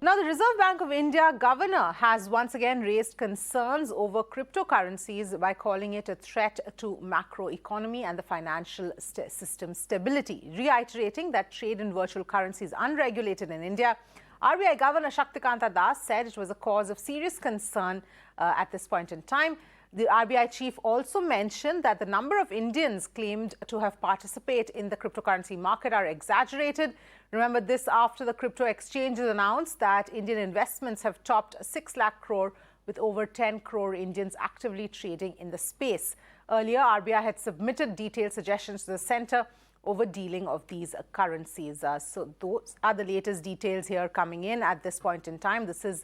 Now, the Reserve Bank of India governor has once again raised concerns over cryptocurrencies by calling it a threat to macroeconomy and the financial system stability, reiterating that trade in virtual currency is unregulated in India. RBI Governor Shaktikanta Das said it was a cause of serious concern at this point in time. The RBI chief also mentioned that the number of Indians claimed to have participated in the cryptocurrency market are exaggerated. Remember this after the crypto exchanges announced that Indian investments have topped 6 lakh crore with over 10 crore Indians actively trading in the space. Earlier, RBI had submitted detailed suggestions to the centre over dealing of these currencies. So those are the latest details here coming in at this point in time. This is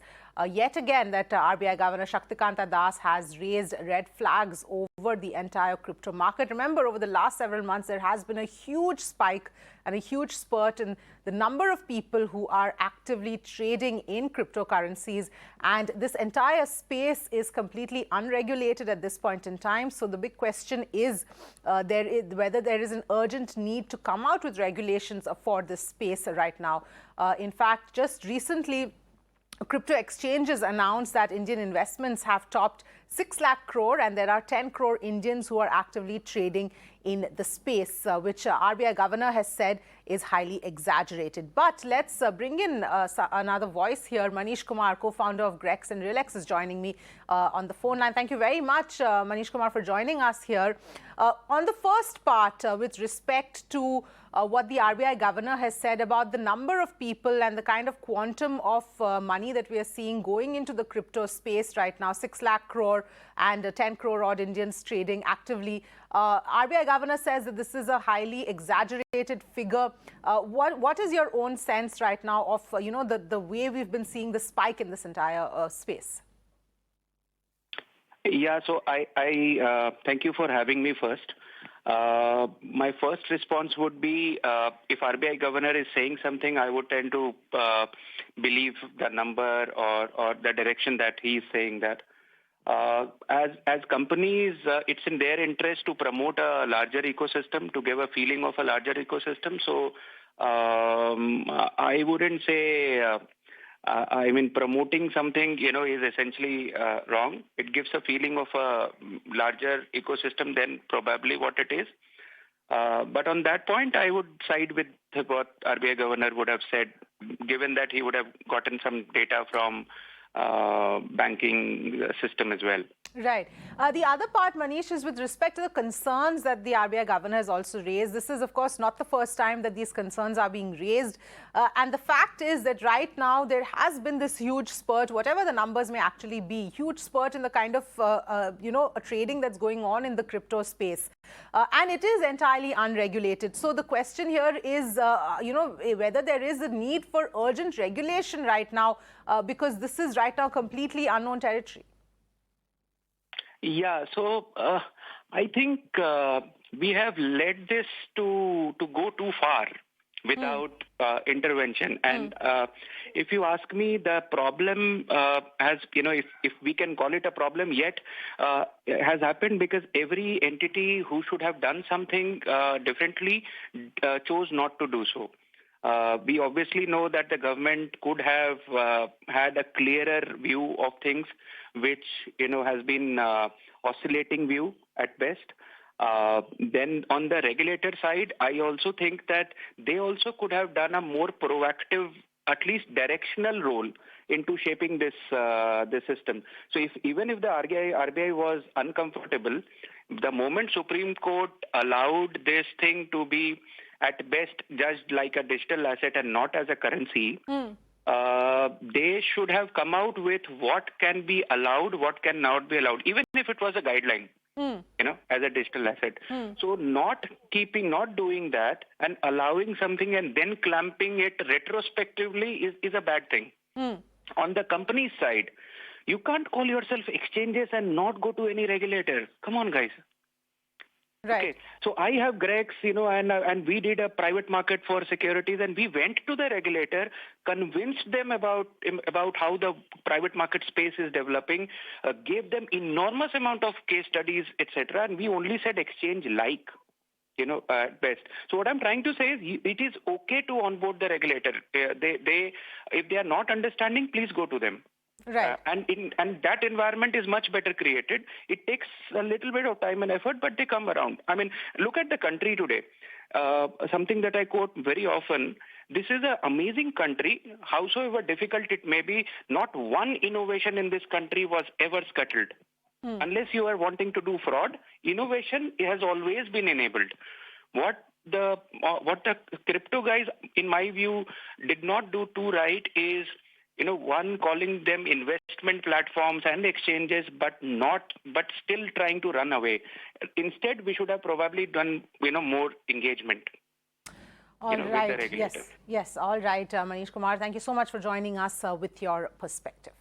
yet again that RBI Governor Shaktikanta Das has raised red flags over the entire crypto market. Remember, over the last several months, there has been a huge spike and a huge spurt in the number of people who are actively trading in cryptocurrencies. And this entire space is completely unregulated at this point in time. So the big question is whether there is an urgent need to come out with regulations for this space right now. In fact, just recently, crypto exchanges announced that Indian investments have topped 6 lakh crore and there are 10 crore Indians who are actively trading in the space, which RBI governor has said is highly exaggerated. But let's bring in another voice here. Manish Kumar, co-founder of Grex and Relax, is joining me on the phone line. Thank you very much, Manish Kumar, for joining us here. On the first part, with respect to what the RBI governor has said about the number of people and the kind of quantum of money that we are seeing going into the crypto space right now, 6 lakh crore and 10 crore odd Indians trading actively. RBI governor says that this is a highly exaggerated figure. What is your own sense right now of the way we've been seeing the spike in this entire space? Yeah, so I thank you for having me first. My first response would be if RBI governor is saying something, I would tend to believe the number or the direction that he is saying that. As companies, it's in their interest to promote a larger ecosystem, to give a feeling of a larger ecosystem. So I wouldn't say, promoting something, is essentially wrong. It gives a feeling of a larger ecosystem than probably what it is. But on that point, I would side with what RBI governor would have said, given that he would have gotten some data from banking system as well. Right. The other part, Manish, is with respect to the concerns that the RBI governor has also raised. This is, of course, not the first time that these concerns are being raised. And the fact is that right now there has been this huge spurt, whatever the numbers may actually be, huge spurt in the kind of, trading that's going on in the crypto space. And it is entirely unregulated. So the question here is, whether there is a need for urgent regulation right now, because this is right now completely unknown territory. Yeah, so I think we have led this to go too far without intervention. And if you ask me, the problem has, if we can call it a problem yet, has happened because every entity who should have done something differently chose not to do so. We obviously know that the government could have had a clearer view of things, which has been oscillating view at best. Then on the regulator side, I also think that they also could have done a more proactive, at least directional role into shaping this system. So even if the RBI was uncomfortable, the moment Supreme Court allowed this thing to be at best judged like a digital asset and not as a currency, they should have come out with what can be allowed, what cannot be allowed, even if it was a guideline, as a digital asset. So not doing that and allowing something and then clamping it retrospectively is a bad thing. On the company side, you can't call yourself exchanges and not go to any regulator. Come on, guys. Right. Okay, so I have Grex, and we did a private market for securities, and we went to the regulator, convinced them about how the private market space is developing, gave them enormous amount of case studies, etc., and we only said exchange-like. at best. So what I'm trying to say is it is okay to onboard the regulator. If they are not understanding, please go to them. Right. And that environment is much better created. It takes a little bit of time and effort, but they come around. I mean, look at the country today. Something that I quote very often, this is an amazing country. Howsoever difficult it may be, not one innovation in this country was ever scuttled. Unless you are wanting to do fraud, innovation has always been enabled. What the crypto guys, in my view, did not do too right is, one, calling them investment platforms and exchanges, but still trying to run away. Instead, we should have probably done, more engagement. All right. With the regulator. Yes. All right, Manish Kumar. Thank you so much for joining us with your perspective.